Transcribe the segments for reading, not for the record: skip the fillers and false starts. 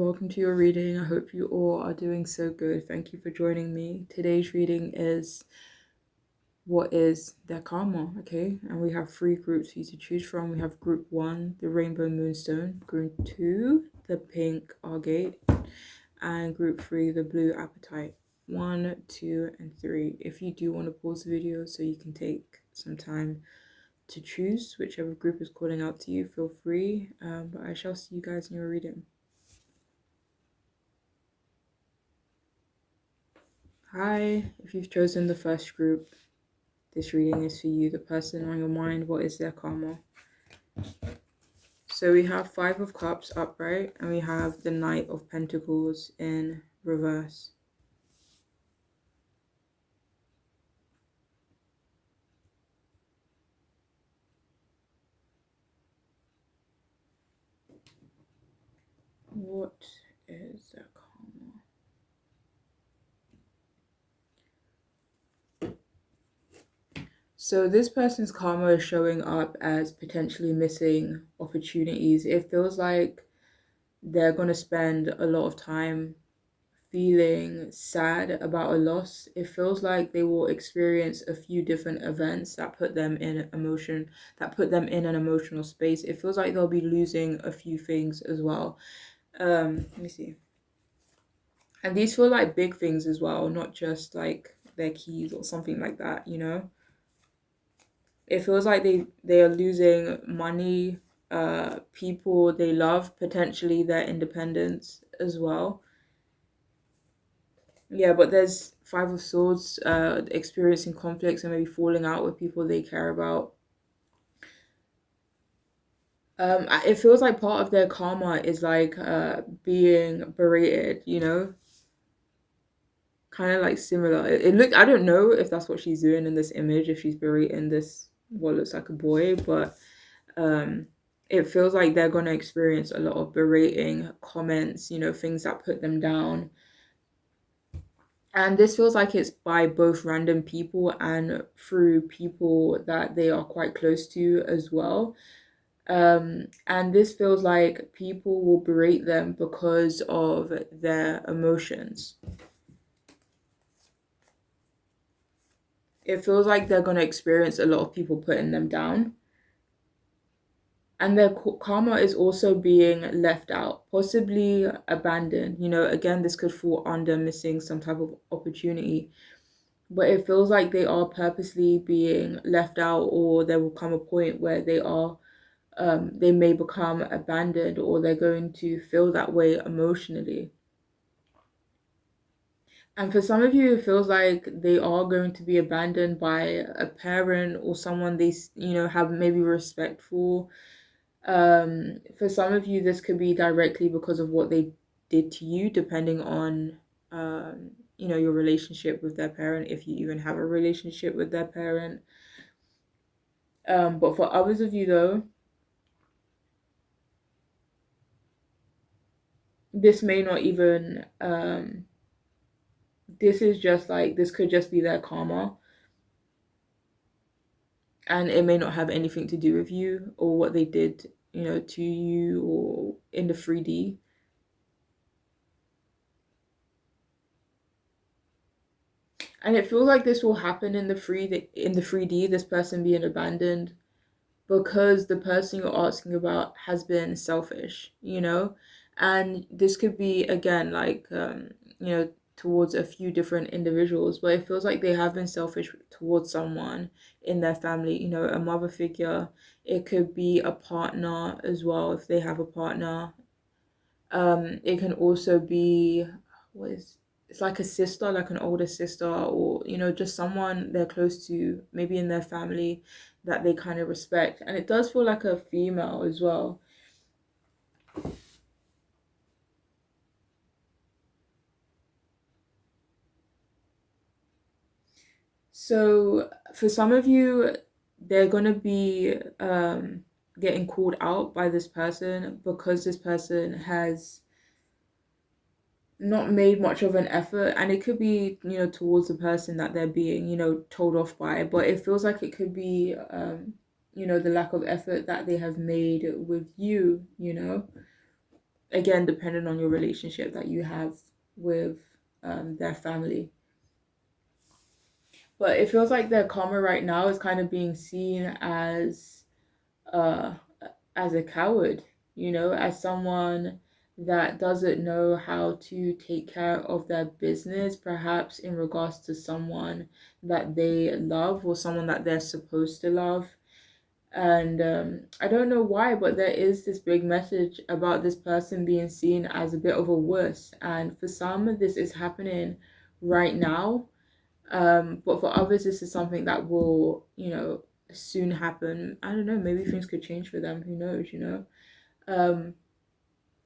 welcome to your reading. I hope you all are doing so good. Thank you for joining me. Today's reading is what is their karma, okay? And we have three groups for you to choose from. We have group 1, the rainbow moonstone, group 2, the pink agate, and group 3, the blue appetite. 1, 2, and 3. If you do want to pause the video so you can take some time to choose whichever group is calling out to you, feel free. But I shall see you guys in your reading. Hi, if you've chosen the first group, this reading is for you, the person on your mind. What is their karma? So we have 5 of Cups upright, and we have the Knight of Pentacles in reverse. What is their karma? So this person's karma is showing up as potentially missing opportunities. It feels like they're going to spend a lot of time feeling sad about a loss. It feels like they will experience a few different events that put them in an emotional space. It feels like they'll be losing a few things as well. Let me see. And these feel like big things as well, not just like their keys or something like that, you know? It feels like they are losing money, people they love, potentially their independence as well. Yeah, but there's 5 of Swords, experiencing conflicts and maybe falling out with people they care about. It feels like part of their karma is like being berated, you know? Kind of like similar. It looked, I don't know if that's what she's doing in this image, if she's berating this, what looks like a boy, but it feels like they're going to experience a lot of berating comments, you know, things that put them down. And this feels like it's by both random people and through people that they are quite close to as well. And this feels like people will berate them because of their emotions. It feels like they're going to experience a lot of people putting them down. And their karma is also being left out, possibly abandoned. You know, again, this could fall under missing some type of opportunity. But it feels like they are purposely being left out, or there will come a point where they may become abandoned, or they're going to feel that way emotionally. And for some of you, it feels like they are going to be abandoned by a parent or someone they, you know, have maybe respect for. For some of you, this could be directly because of what they did to you, depending on, you know, your relationship with their parent, if you even have a relationship with their parent. But for others of you, though, this may not even, this is just like, this could just be their karma. And it may not have anything to do with you or what they did, you know, to you or in the 3D. And it feels like this will happen in the 3D, this person being abandoned, because the person you're asking about has been selfish, you know? And this could be, again, like, you know, towards a few different individuals, but it feels like they have been selfish towards someone in their family, you know, a mother figure. It could be a partner as well, if they have a partner. It can also be, it's like a sister, like an older sister, or, you know, just someone they're close to, maybe in their family, that they kind of respect. And it does feel like a female as well. So for some of you, they're going to be getting called out by this person because this person has not made much of an effort, and it could be, you know, towards the person that they're being, you know, told off by, but it feels like it could be, you know, the lack of effort that they have made with you, you know. again, depending on your relationship that you have with their family. But it feels like their karma right now is kind of being seen uh, as a coward, as someone that doesn't know how to take care of their business, perhaps in regards to someone that they love or someone that they're supposed to love. And I don't know why, but there is this big message about this person being seen as a bit of a wuss. And for some, this is happening right now. But for others, this is something that will, soon happen. I don't know, maybe things could change for them. Who knows? Um,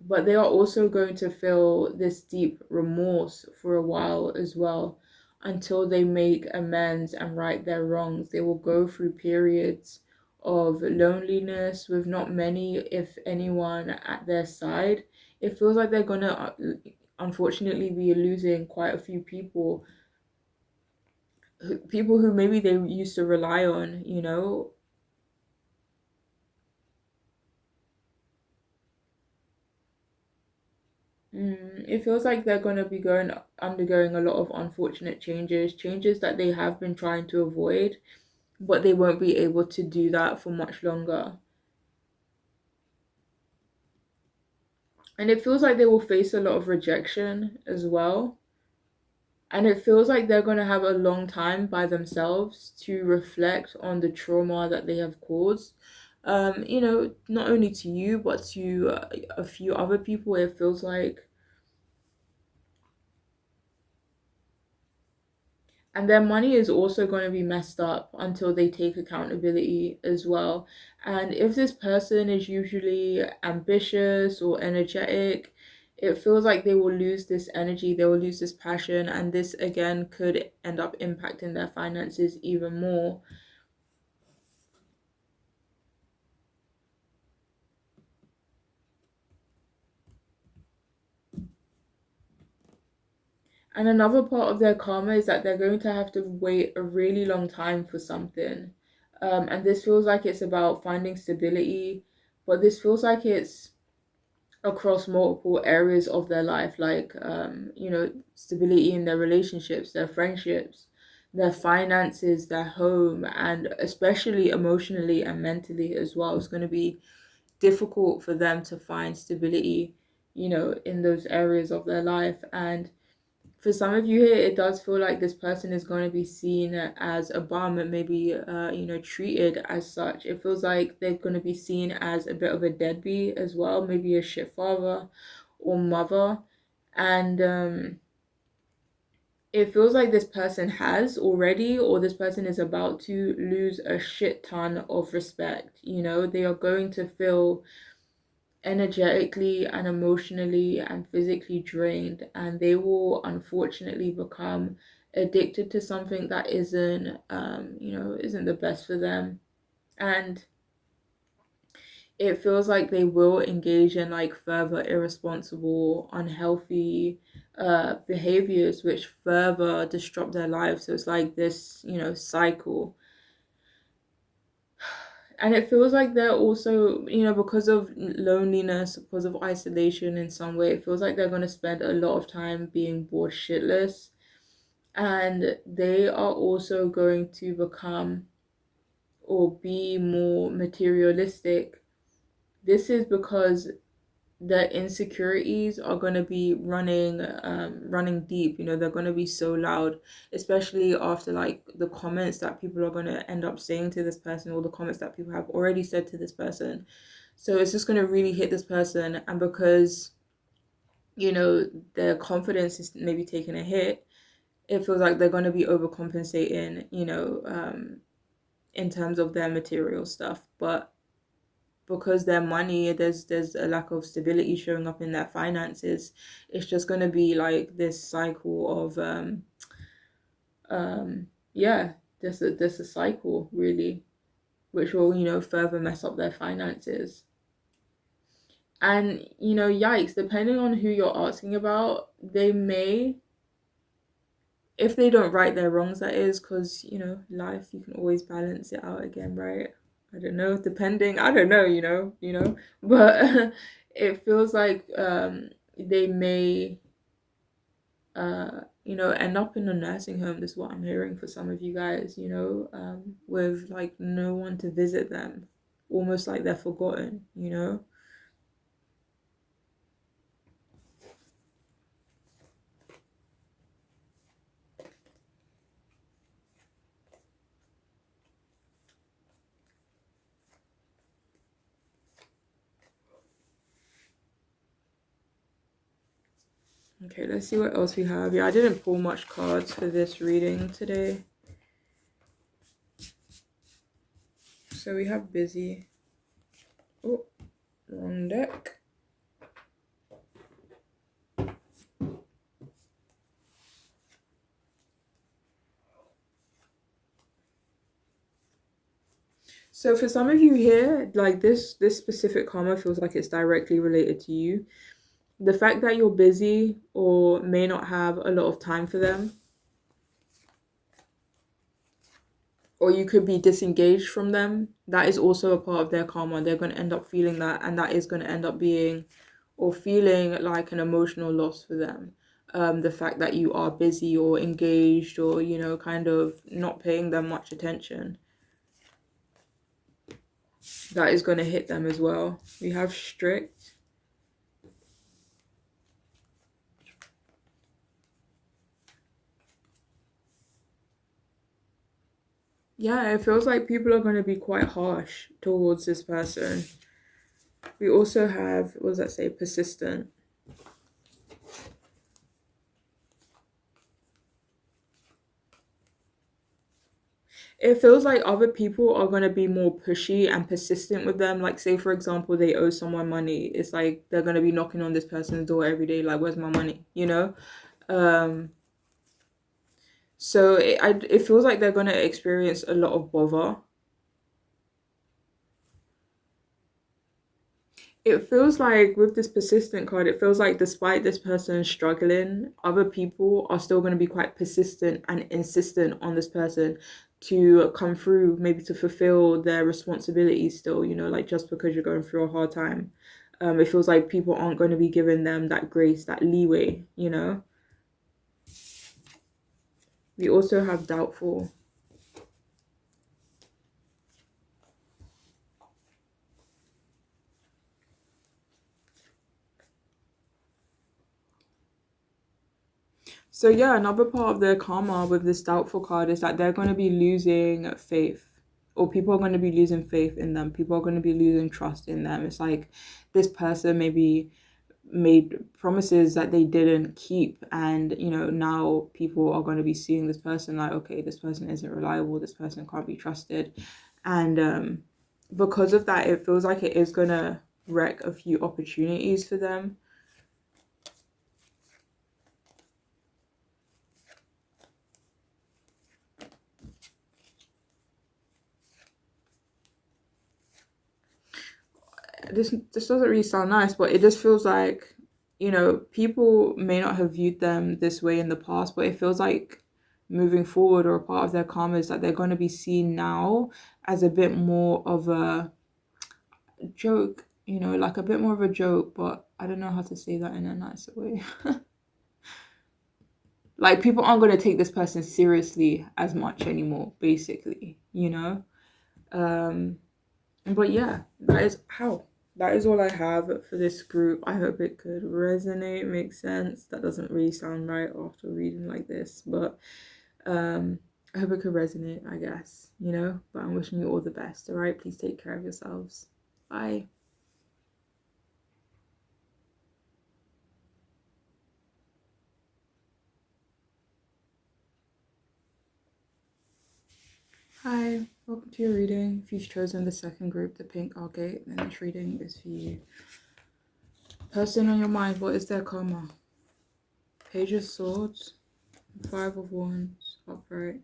but they are also going to feel this deep remorse for a while as well until they make amends and right their wrongs. They will go through periods of loneliness with not many, if anyone, at their side. It feels like they're gonna unfortunately be losing quite a few people who maybe they used to rely on. It feels like they're going to be undergoing a lot of unfortunate changes that they have been trying to avoid, but they won't be able to do that for much longer. And it feels like they will face a lot of rejection as well. And it feels like they're going to have a long time by themselves to reflect on the trauma that they have caused. Not only to you, but to a few other people. It feels like, and their money is also going to be messed up until they take accountability as well. And if this person is usually ambitious or energetic, it feels like they will lose this energy, they will lose this passion, and this again could end up impacting their finances even more. And another part of their karma is that they're going to have to wait a really long time for something. And this feels like it's about finding stability, but this feels like it's across multiple areas of their life, like stability in their relationships, their friendships, their finances, their home, and especially emotionally and mentally as well. It's going to be difficult for them to find stability, in those areas of their life. And for some of you here, it does feel like this person is going to be seen as a bum and maybe, treated as such. It feels like they're going to be seen as a bit of a deadbeat as well, maybe a shit father or mother. And it feels like this person has already, or this person is about to lose a shit ton of respect. They are going to feel energetically and emotionally and physically drained, and they will unfortunately become addicted to something that isn't the best for them. And it feels like they will engage in like further irresponsible, unhealthy behaviors which further disrupt their lives. So it's like this cycle. And it feels like they're also, because of loneliness, because of isolation in some way, it feels like they're going to spend a lot of time being bored shitless. And they are also going to become or be more materialistic. This is because their insecurities are going to be running deep. They're going to be so loud, especially after like the comments that people are going to end up saying to this person, or the comments that people have already said to this person. So it's just going to really hit this person, and because their confidence is maybe taking a hit, it feels like they're going to be overcompensating, in terms of their material stuff. But because their money, there's a lack of stability showing up in their finances, it's just going to be like this cycle of yeah, there's a cycle really, which will further mess up their finances. And yikes, depending on who you're asking about, they may, if they don't right their wrongs, that is, because life, you can always balance it out again, right? I don't know, depending, I don't know, but It feels like they may end up in a nursing home. This is what I'm hearing for some of you guys, with like no one to visit them, almost like they're forgotten. Okay, let's see what else we have. Yeah, I didn't pull much cards for this reading today. So we have busy. Oh, wrong deck. So for some of you here, like this specific karma feels like it's directly related to you. The fact that you're busy or may not have a lot of time for them, or you could be disengaged from them, that is also a part of their karma. They're going to end up feeling that, and that is going to end up being or feeling like an emotional loss for them. The fact that you are busy or engaged or, kind of not paying them much attention, that is going to hit them as well. We have strict. Yeah, it feels like people are going to be quite harsh towards this person. We also have, what does that say, persistent. It feels like other people are going to be more pushy and persistent with them. Like, say, for example, they owe someone money. It's like they're going to be knocking on this person's door every day, like, where's my money? Um, so it feels like they're going to experience a lot of bother. It feels like with this persistent card, it feels like despite this person struggling, other people are still going to be quite persistent and insistent on this person to come through, maybe to fulfill their responsibilities still, like just because you're going through a hard time. It feels like people aren't going to be giving them that grace, that leeway. We also have doubtful. So yeah, another part of their karma with this doubtful card is that they're going to be losing faith, or people are going to be losing faith in them. People are going to be losing trust in them. It's like this person maybe made promises that they didn't keep, and now people are going to be seeing this person like, okay, this person isn't reliable. This person can't be trusted, and because of that, it feels like it is going to wreck a few opportunities for them. This doesn't really sound nice, but it just feels like, people may not have viewed them this way in the past, but it feels like moving forward, or a part of their karma is that they're going to be seen now as a bit more of a joke, like a bit more of a joke, but I don't know how to say that in a nicer way. Like, people aren't going to take this person seriously as much anymore, basically. Um, But yeah, that is all I have for this group. I hope it could resonate, make sense. That doesn't really sound right after reading like this, but I hope it could resonate, I guess. But I'm wishing you all the best, all right? Please take care of yourselves. Bye. Hi, welcome to your reading. If you've chosen the second group, the pink agate, then this reading is for you. Person on your mind, what is their karma? Page of Swords, Five of Wands, upright.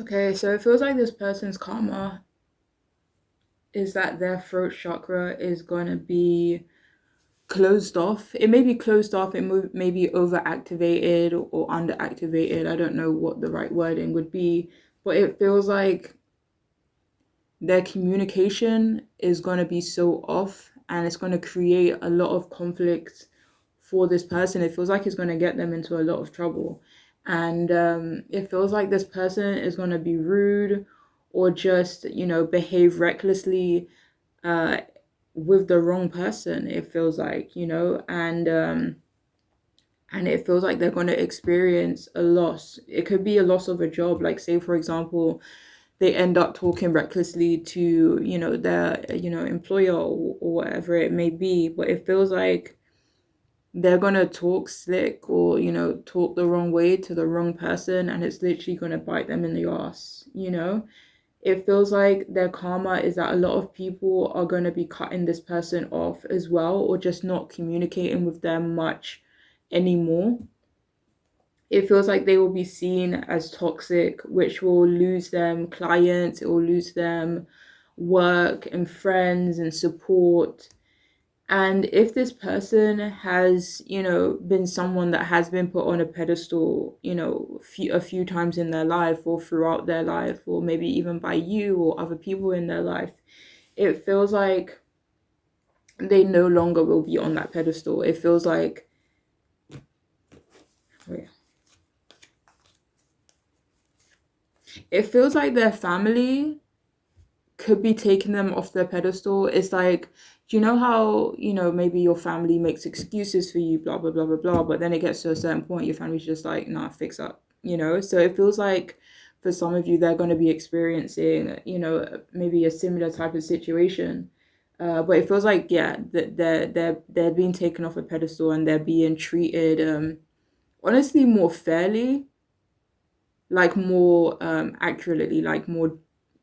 Okay, so it feels like this person's karma is that their throat chakra is going to be closed off. It may be closed off, may be overactivated or underactivated. I don't know what the right wording would be, but it feels like their communication is going to be so off, and it's going to create a lot of conflict for this person. It feels like it's going to get them into a lot of trouble. And it feels like this person is going to be rude or just, behave recklessly uh, with the wrong person, it feels like, and it feels like they're going to experience a loss. It could be a loss of a job. Like, say, for example, they end up talking recklessly to, their, employer, or whatever it may be. But it feels like they're going to talk slick or, talk the wrong way to the wrong person, and it's literally going to bite them in the ass. It feels like their karma is that a lot of people are going to be cutting this person off as well, or just not communicating with them much anymore. It feels like they will be seen as toxic, which will lose them clients, it will lose them work and friends and support. And if this person has, been someone that has been put on a pedestal, a few times in their life or throughout their life, or maybe even by you or other people in their life, it feels like they no longer will be on that pedestal. It feels like, oh yeah. It feels like their family could be taking them off their pedestal. It's like, do you know how, maybe your family makes excuses for you, blah, blah, blah, blah, blah, but then it gets to a certain point, your family's just like, nah, fix up. So it feels like for some of you, they're going to be experiencing, maybe a similar type of situation. But it feels like, yeah, that they're being taken off a pedestal, and they're being treated, honestly, more fairly, like more accurately, like more,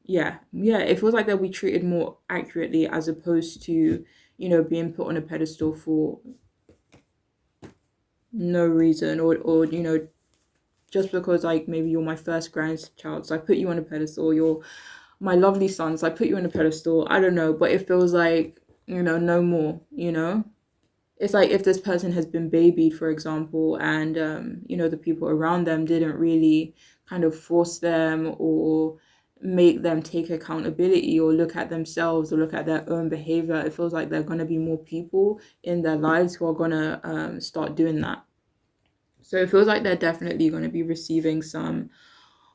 yeah, it feels like they'll be treated more accurately, as opposed to, being put on a pedestal for no reason, or just because, like, maybe you're my first grandchild, so I put you on a pedestal, you're my lovely son, so I put you on a pedestal. I don't know, but it feels like, no more. It's like if this person has been babied, for example, and the people around them didn't really kind of force them or make them take accountability or look at themselves or look at their own behavior. It feels like there are going to be more people in their lives who are going to start doing that. So it feels like they're definitely going to be receiving some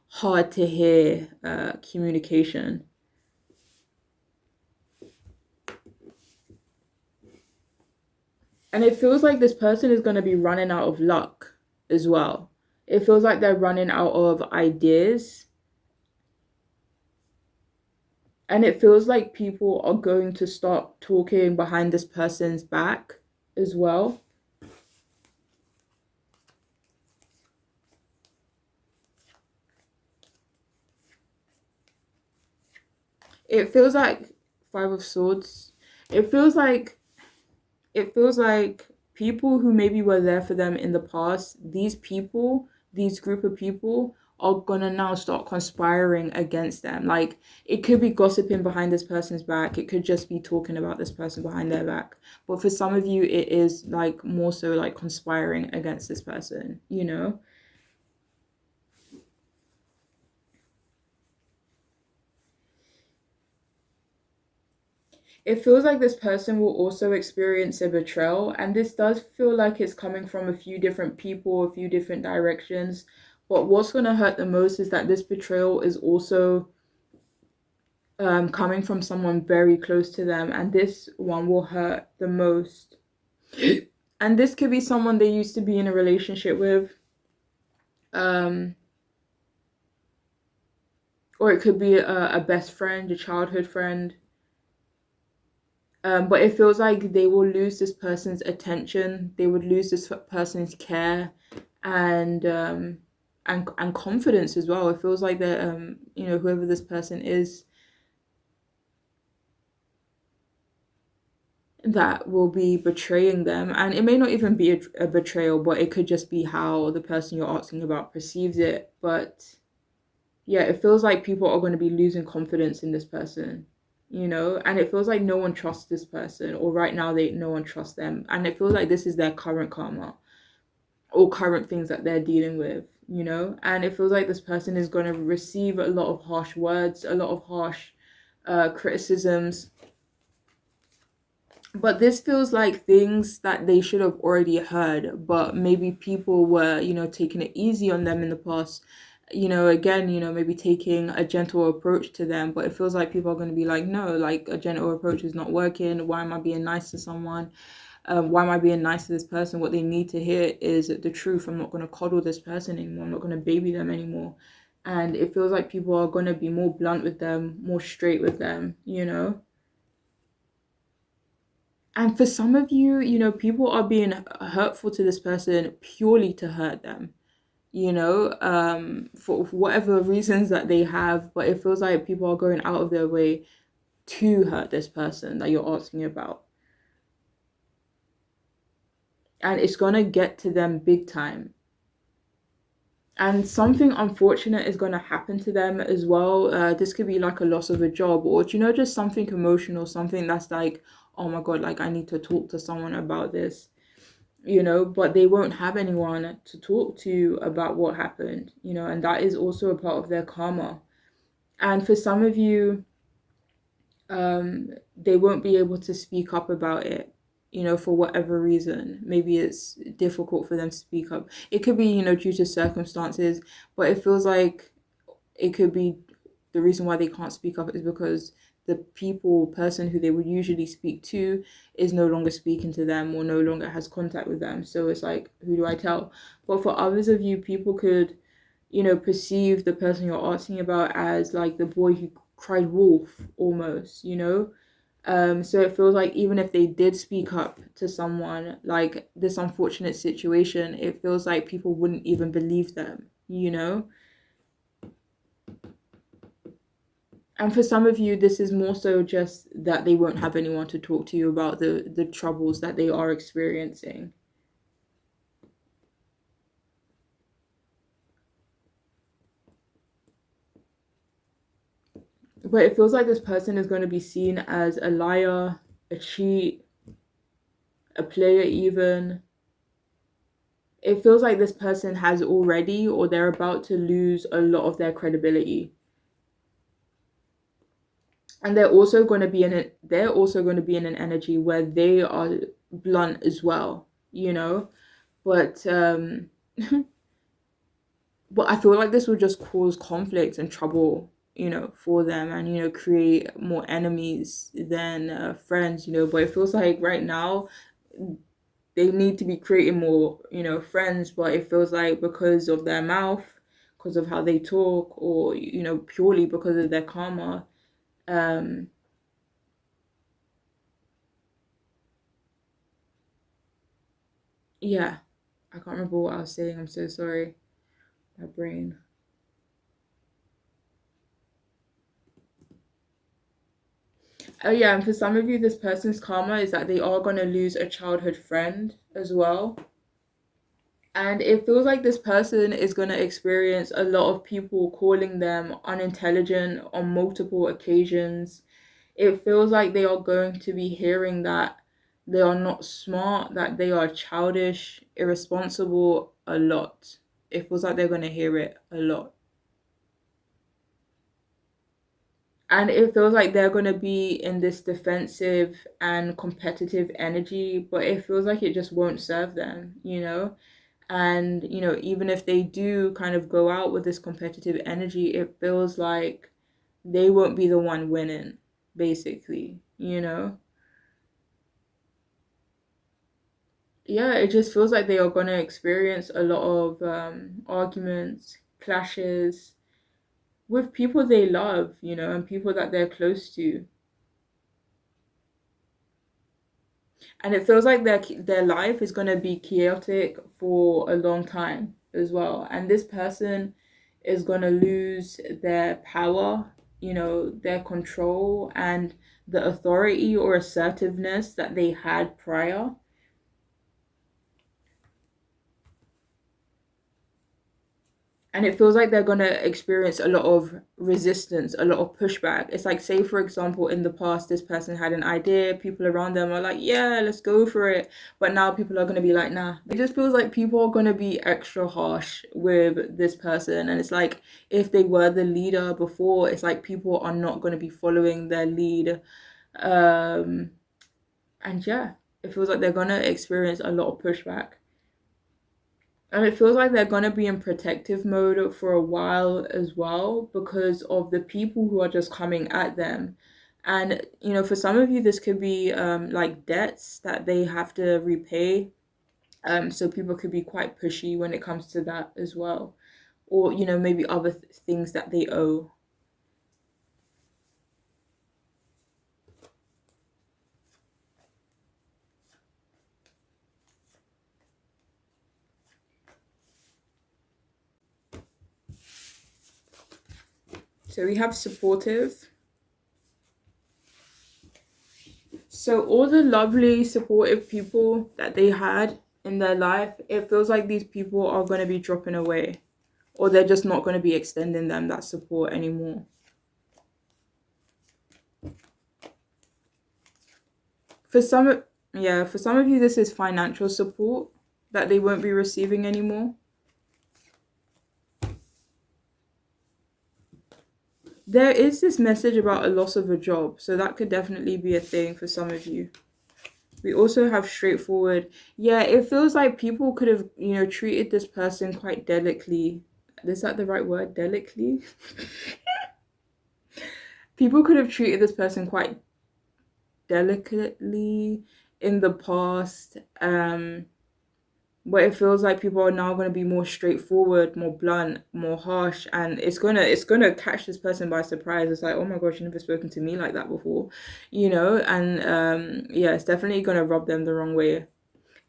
hard to hear communication. And it feels like this person is going to be running out of luck as well. It feels like they're running out of ideas. And it feels like people are going to start talking behind this person's back as well. It feels like Five of Swords. It feels like people who maybe were there for them in the past, these group of people are gonna now start conspiring against them. Like, it could be gossiping behind this person's back, it could just be talking about this person behind their back. But for some of you, it is like more so like conspiring against this person. It feels like this person will also experience a betrayal, and this does feel like it's coming from a few different people, a few different directions. But what's going to hurt the most is that this betrayal is also coming from someone very close to them, and this one will hurt the most. And this could be someone they used to be in a relationship with, um, or it could be a best friend, a childhood friend. But it feels like they will lose this person's attention. They would lose this person's care, and and confidence as well. It feels like that whoever this person is, that will be betraying them, and it may not even be a betrayal, but it could just be how the person you're asking about perceives it. But yeah, it feels like people are going to be losing confidence in this person. And it feels like no one trusts this person, or right now they no one trusts them, and it feels like this is their current karma or current things that they're dealing with. And it feels like this person is going to receive a lot of harsh words, a lot of harsh criticisms, but this feels like things that they should have already heard, but maybe people were taking it easy on them in the past. Again, maybe taking a gentle approach to them, but it feels like people are going to be like, no, like a gentle approach is not working. Why am I being nice to someone? Why am I being nice to this person? What they need to hear is the truth. I'm not going to coddle this person anymore. I'm not going to baby them anymore. And it feels like people are going to be more blunt with them, more straight with them. And for some of you, people are being hurtful to this person purely to hurt them, for whatever reasons that they have. But it feels like people are going out of their way to hurt this person that you're asking about. And it's going to get to them big time. And something unfortunate is going to happen to them as well. This could be like a loss of a job, or just something emotional, something that's like, oh my god, like I need to talk to someone about this. But they won't have anyone to talk to about what happened. And that is also a part of their karma. And for some of you, they won't be able to speak up about it, for whatever reason. Maybe it's difficult for them to speak up. It could be, due to circumstances, but it feels like it could be the reason why they can't speak up is because the person who they would usually speak to is no longer speaking to them or no longer has contact with them. So it's like, who do I tell? But for others of you, people could, perceive the person you're asking about as like the boy who cried wolf almost. So it feels like even if they did speak up to someone like this unfortunate situation, it feels like people wouldn't even believe them. And for some of you, this is more so just that they won't have anyone to talk to you about the troubles that they are experiencing. But it feels like this person is going to be seen as a liar, a cheat, a player even. It feels like this person has already or they're about to lose a lot of their credibility. And they're also going to be in an energy where they are blunt as well. But but I feel like this will just cause conflict and trouble, for them, and create more enemies than friends. But it feels like right now they need to be creating more, friends. But it feels like because of their mouth, because of how they talk, or purely because of their karma, um, yeah, I can't remember what I was saying. I'm so sorry, my brain. Oh yeah, and for some of you, this person's karma is that they are gonna lose a childhood friend as well. And it feels like this person is gonna experience a lot of people calling them unintelligent on multiple occasions. It feels like they are going to be hearing that they are not smart, that they are childish, irresponsible a lot. It feels like they're gonna hear it a lot. And it feels like they're going to be in this defensive and competitive energy, but it feels like it just won't serve them. And even if they do kind of go out with this competitive energy, it feels like they won't be the one winning, basically. Yeah, it just feels like they are going to experience a lot of arguments, clashes with people they love, and people that they're close to. And it feels like their life is going to be chaotic for a long time as well, and this person is going to lose their power, their control, and the authority or assertiveness that they had prior. And it feels like they're gonna experience a lot of resistance, a lot of pushback. It's like, say for example, in the past this person had an idea, people around them are like, yeah, let's go for it, but now people are gonna be like, nah. It just feels like people are gonna be extra harsh with this person, and it's like, if they were the leader before, it's like people are not gonna be following their lead. um and yeah, it feels like they're gonna experience a lot of pushback. And it feels like they're gonna be in protective mode for a while as well, because of the people who are just coming at them. And for some of you, this could be like debts that they have to repay. So people could be quite pushy when it comes to that as well, or maybe other things that they owe. So we have supportive. So all the lovely, supportive people that they had in their life, it feels like these people are going to be dropping away, or they're just not going to be extending them that support anymore. For some, yeah, for some of you, this is financial support that they won't be receiving anymore. There is this message about a loss of a job, so that could definitely be a thing for some of you. We also have straightforward. Yeah, it feels like people could have, treated this person quite delicately. Is that the right word? Delicately? People could have treated this person quite delicately in the past. But it feels like people are now going to be more straightforward, more blunt, more harsh, and it's gonna catch this person by surprise. It's like, oh my gosh, you never spoken to me like that before, and yeah, it's definitely gonna rub them the wrong way.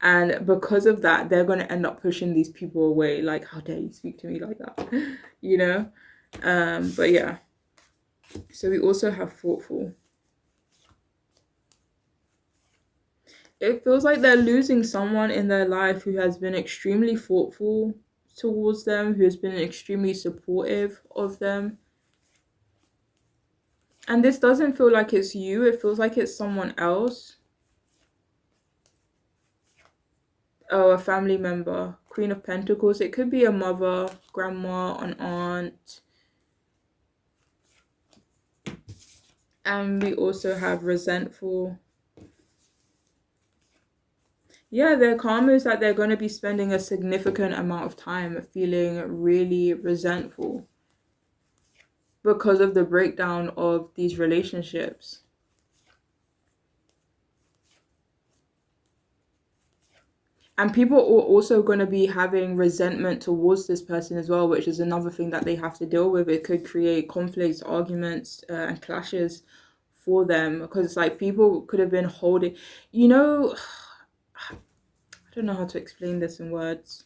And because of that, they're going to end up pushing these people away, like, how dare you speak to me like that? you know but yeah, so we also have thoughtful. It feels like they're losing someone in their life who has been extremely thoughtful towards them, who has been extremely supportive of them. And this doesn't feel like it's you, it feels like it's someone else. Oh, a family member. Queen of Pentacles. It could be a mother, grandma, an aunt. And we also have resentful. Yeah, their karma is that they're going to be spending a significant amount of time feeling really resentful because of the breakdown of these relationships. And people are also going to be having resentment towards this person as well, which is another thing that they have to deal with. It could create conflicts, arguments, and clashes for them, because it's like people could have been holding, I don't know how to explain this in words.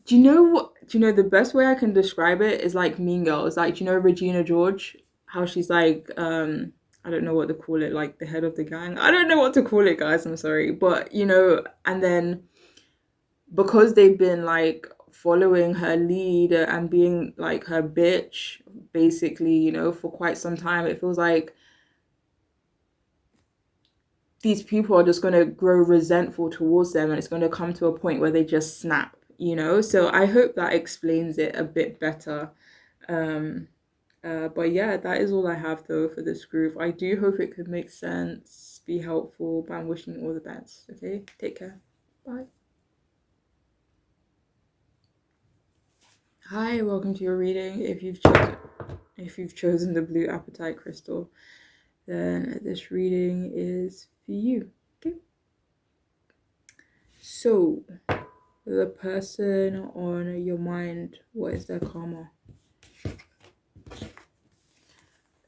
Do you know the best way I can describe it is like Mean Girls. Like, do you know Regina George? How she's like, I don't know what to call it, like the head of the gang. I don't know what to call it, guys. I'm sorry. But, and then because they've been like following her lead and being like her bitch, basically, for quite some time, it feels like these people are just going to grow resentful towards them, and it's going to come to a point where they just snap, so I hope that explains it a bit better. But yeah, that is all I have though for this group. I do hope it could make sense, be helpful, but I'm wishing you all the best. Okay, take care. Bye. Hi, welcome to your reading. If you've chosen the blue apatite crystal, then this reading is for you. Okay. So, the person on your mind, what is their karma?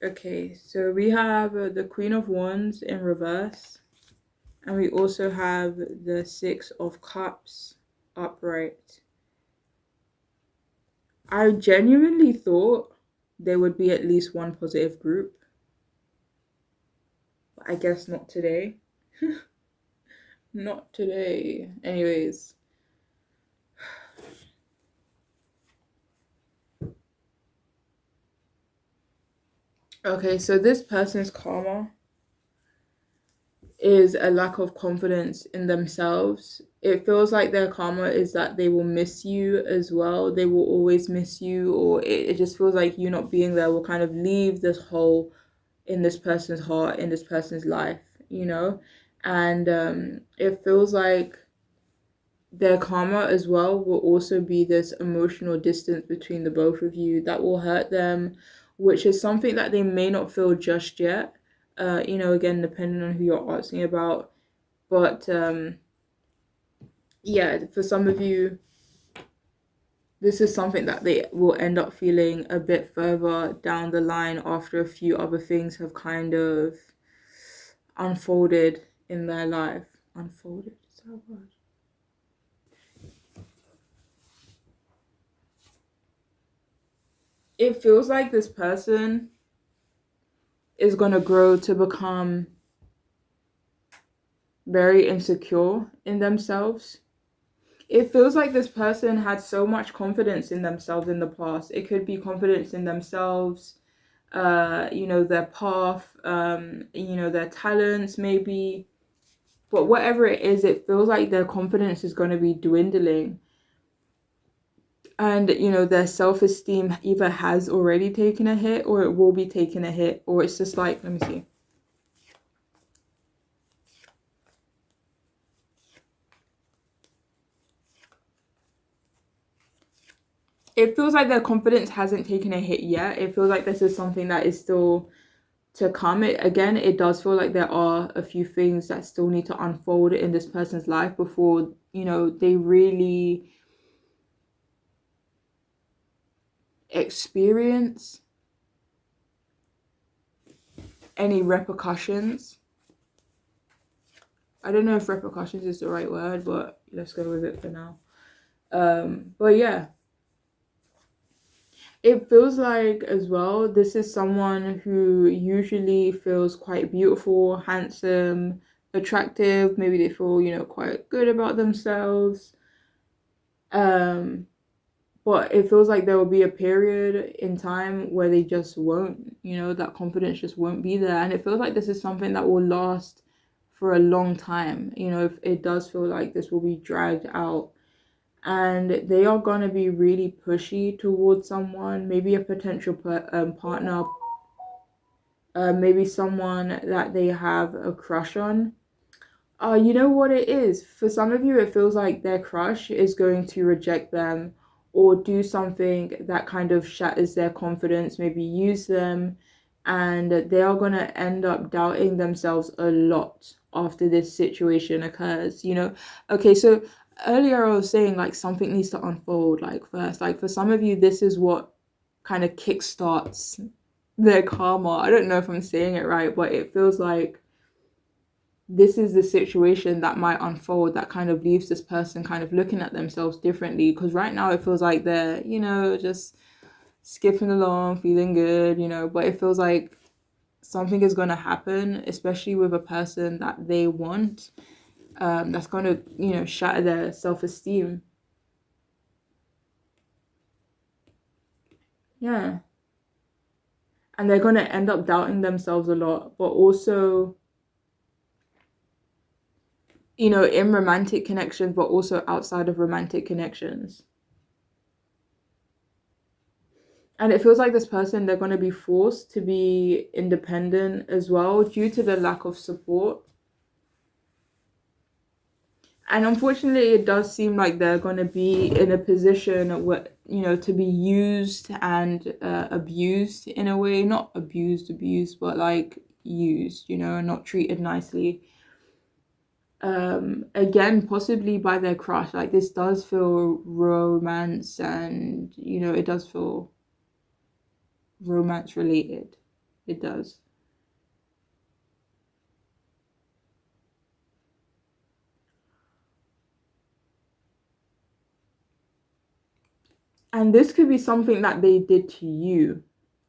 Okay, so we have the Queen of Wands in reverse, and we also have the Six of Cups upright. I genuinely thought there would be at least one positive group, but I guess not today. Not today. Anyways. Okay, so this person's karma is a lack of confidence in themselves. It feels like their karma is that they will miss you as well. They will always miss you, or it just feels like you not being there will kind of leave this hole in this person's heart, in this person's life, you know? And it feels like their karma as well will also be this emotional distance between the both of you that will hurt them, which is something that they may not feel just yet. Again, depending on who you're asking about. But yeah, for some of you, this is something that they will end up feeling a bit further down the line after a few other things have kind of unfolded in their life. Unfolded, is that a word? It feels like this person is going to grow to become very insecure in themselves. It feels like this person had so much confidence in themselves in the past. It could be confidence in themselves, their path, their talents, maybe. But whatever it is, it feels like their confidence is going to be dwindling. And, their self esteem either has already taken a hit or it will be taking a hit, or it's just like, let me see. It feels like their confidence hasn't taken a hit yet. It feels like this is something that is still to come. It does feel like there are a few things that still need to unfold in this person's life before, they really experience any repercussions. I don't know if repercussions is the right word, but let's go with it for now. But yeah, it feels like as well, this is someone who usually feels quite beautiful, handsome, attractive. Maybe they feel, quite good about themselves. But it feels like there will be a period in time where they just won't, that confidence just won't be there. And it feels like this is something that will last for a long time. If it does feel like this will be dragged out, and they are going to be really pushy towards someone, maybe a potential partner, maybe someone that they have a crush on. You know what it is? For some of you, it feels like their crush is going to reject them or do something that kind of shatters their confidence, maybe use them, and they are going to end up doubting themselves a lot after this situation occurs, Okay, so earlier I was saying like something needs to unfold, like first. Like for some of you, this is what kind of kickstarts their karma. I don't know if I'm saying it right, but it feels like this is the situation that might unfold that kind of leaves this person kind of looking at themselves differently, because right now it feels like they're just skipping along, feeling good, but it feels like something is going to happen, especially with a person that they want, that's going to shatter their self-esteem. Yeah, and they're going to end up doubting themselves a lot, but also in romantic connections, but also outside of romantic connections. And it feels like this person, they're going to be forced to be independent as well due to the lack of support. And unfortunately, it does seem like they're going to be in a position where, to be used and abused in a way. Not abused, but like used, not treated nicely. Again, possibly by their crush. Like this does feel romance, and, it does feel romance related. It does. And this could be something that they did to you.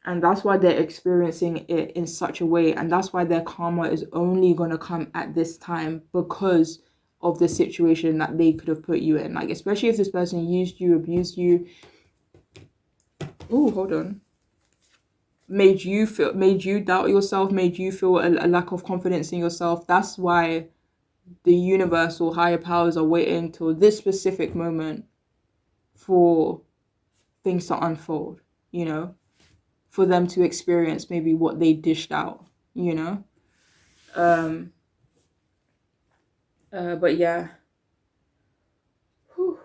And that's why they're experiencing it in such a way. And that's why their karma is only going to come at this time, because of the situation that they could have put you in. Like, especially if this person used you, abused you. Oh, hold on. Made you doubt yourself, made you feel a lack of confidence in yourself. That's why the universe or higher powers are waiting till this specific moment for things to unfold, you know, for them to experience maybe what they dished out, you know. Um but yeah. Whew.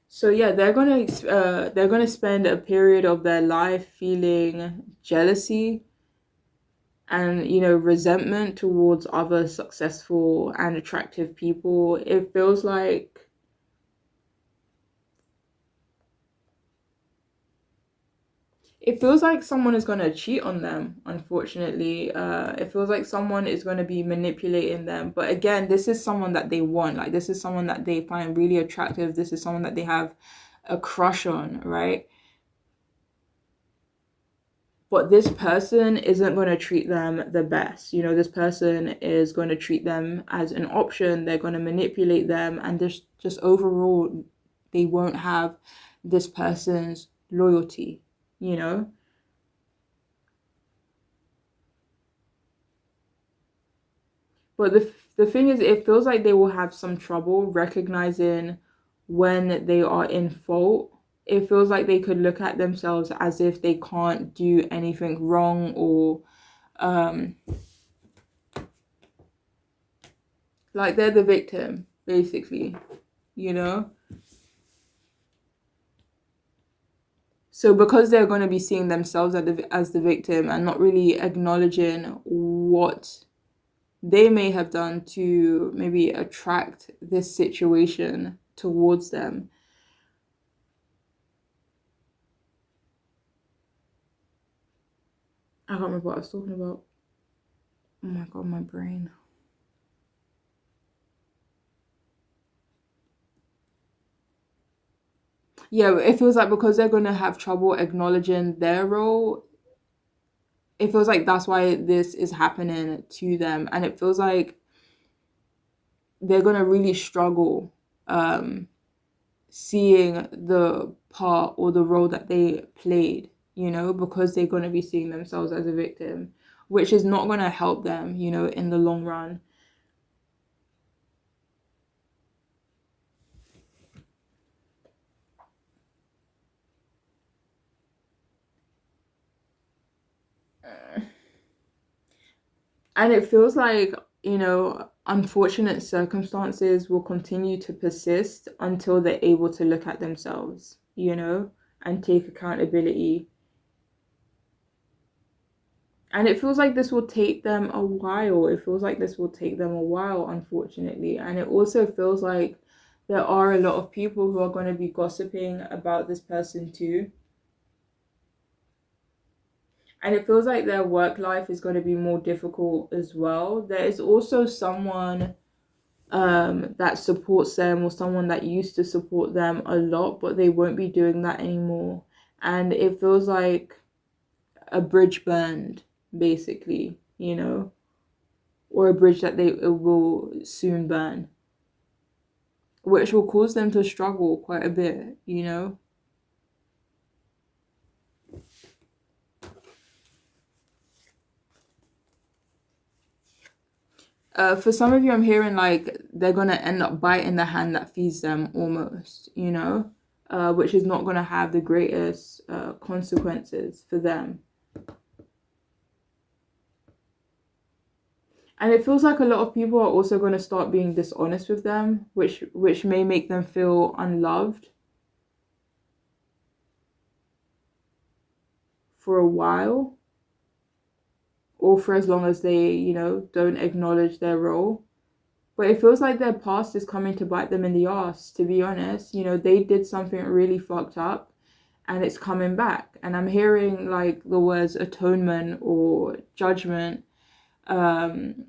So yeah, they're gonna spend a period of their life feeling jealousy and, you know, resentment towards other successful and attractive people. It feels like someone is going to cheat on them, unfortunately. It feels like someone is going to be manipulating them. But again, this is someone that they want. Like, this is someone that they find really attractive. This is someone that they have a crush on, right? But this person isn't going to treat them the best. You know, this person is going to treat them as an option. They're going to manipulate them. And just overall, they won't have this person's loyalty, you know? But the thing is, it feels like they will have some trouble recognizing when they are in fault. It feels like they could look at themselves as if they can't do anything wrong, or um like they're the victim, basically, you know? So because they're going to be seeing themselves as the victim and not really acknowledging what they may have done to maybe attract this situation towards them. I can't remember what I was talking about. Oh my god, my brain. Yeah, it feels like because they're going to have trouble acknowledging their role, it feels like that's why this is happening to them. And it feels like they're going to really struggle um, seeing the part or the role that they played, you know, because they're going to be seeing themselves as a victim, which is not going to help them, you know, in the long run. And it feels like, you know, unfortunate circumstances will continue to persist until they're able to look at themselves, you know, and take accountability. And it feels like this will take them a while. It feels like this will take them a while, unfortunately. And it also feels like there are a lot of people who are going to be gossiping about this person too. And it feels like their work life is going to be more difficult as well. There is also someone that supports them, or someone that used to support them a lot, but they won't be doing that anymore. And it feels like a bridge burned, basically, you know, or a bridge that they will soon burn, which will cause them to struggle quite a bit, you know. For some of you, I'm hearing like they're gonna end up biting the hand that feeds them, almost, you know, which is not gonna have the greatest consequences for them. And it feels like a lot of people are also going to start being dishonest with them, which may make them feel unloved for a while, or for as long as they, you know, don't acknowledge their role. But it feels like their past is coming to bite them in the ass, to be honest. You know, they did something really fucked up and it's coming back. And I'm hearing like the words atonement or judgment. Um,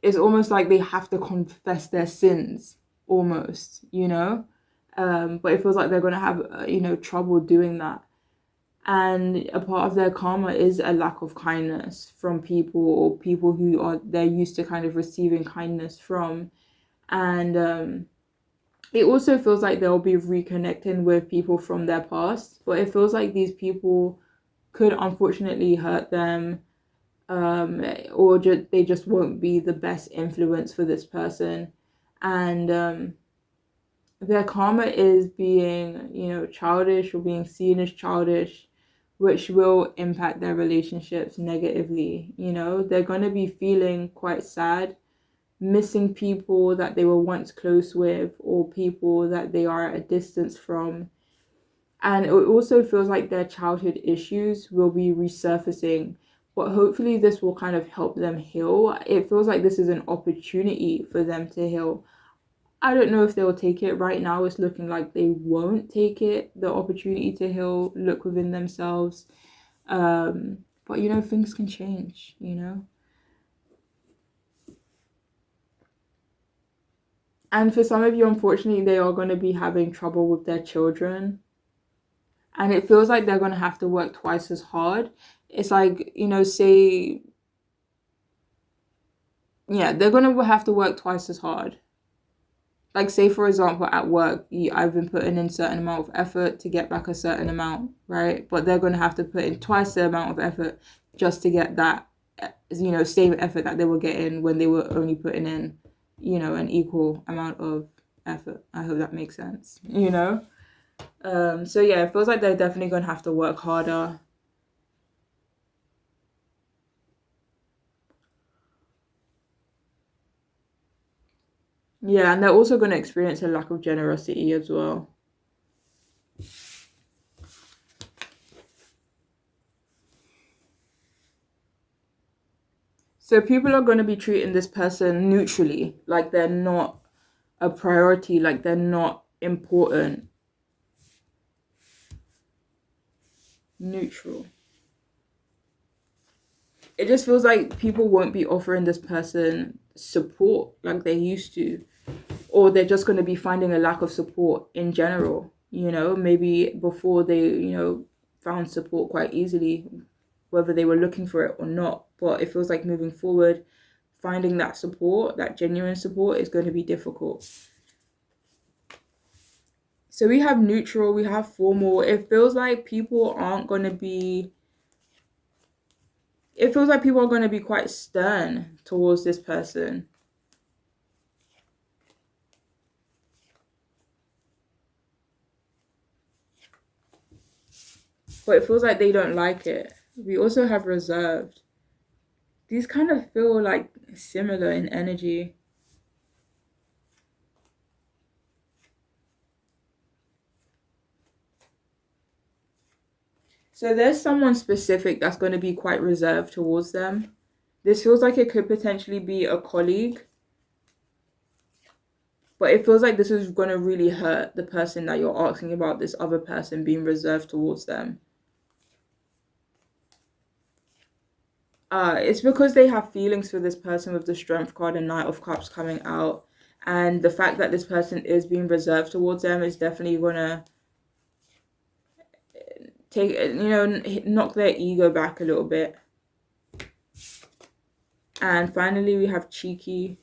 it's almost like they have to confess their sins, almost, you know. But it feels like they're going to have, you know, trouble doing that. And a part of their karma is a lack of kindness from people, or people who are they're used to kind of receiving kindness from. And it also feels like they'll be reconnecting with people from their past, but it feels like these people could unfortunately hurt them, or they just won't be the best influence for this person. And their karma is being, childish, or being seen as childish, which will impact their relationships negatively. They're going to be feeling quite sad, missing people that they were once close with, or people that they are at a distance from. And it also feels like their childhood issues will be resurfacing, but hopefully this will kind of help them heal. It feels like this is an opportunity for them to heal. I don't know if they'll take it. Right now it's looking like they won't take it, the opportunity to heal, look within themselves. But things can change. And for some of you, unfortunately, they are going to be having trouble with their children. And it feels like they're going to have to work twice as hard. It's like, say, yeah, they're going to have to work twice as hard. Like, say, for example, at work, I've been putting in certain amount of effort to get back a certain amount, right? But they're going to have to put in twice the amount of effort just to get that, same effort that they were getting when they were only putting in, an equal amount of effort. I hope that makes sense. So yeah, it feels like they're definitely going to have to work harder. Yeah, and they're also going to experience a lack of generosity as well. So people are going to be treating this person neutrally, like they're not a priority, like they're not important. Neutral. It just feels like people won't be offering this person support like they used to, or they're just going to be finding a lack of support in general. Maybe before they, found support quite easily, whether they were looking for it or not. But it feels like moving forward, finding that support, that genuine support, is going to be difficult. So we have neutral, we have formal. It feels like people aren't going to be, it feels like people are going to be quite stern towards this person. But it feels like they don't like it. We also have reserved. These kind of feel like similar in energy. So there's someone specific that's going to be quite reserved towards them. This feels like it could potentially be a colleague, but it feels like this is going to really hurt the person that you're asking about, this other person being reserved towards them. It's because they have feelings for this person with the Strength card and Knight of Cups coming out. And the fact that this person is being reserved towards them is definitely going to take, knock their ego back a little bit. And finally, we have cheeky.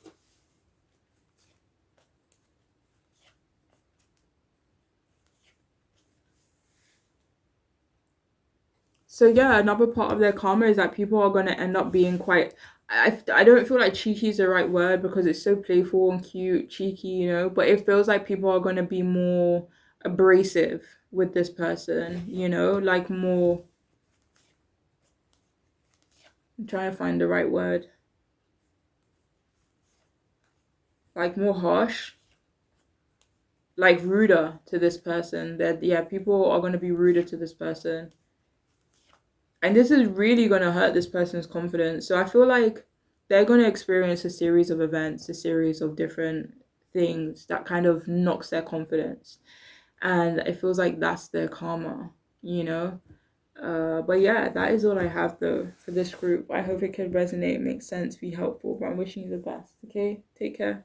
So yeah, another part of their karma is that people are going to end up being quite, I don't feel like cheeky is the right word because it's so playful and cute, cheeky, but it feels like people are going to be more abrasive with this person, like more, I'm trying to find the right word, like more harsh, like ruder to this person. That, yeah, people are going to be ruder to this person. And this is really going to hurt this person's confidence. So I feel like they're going to experience a series of events, a series of different things that kind of knocks their confidence. And it feels like that's their karma. But yeah, that is all I have though for this group. I hope it could resonate, make sense, be helpful. But I'm wishing you the best. Okay, take care.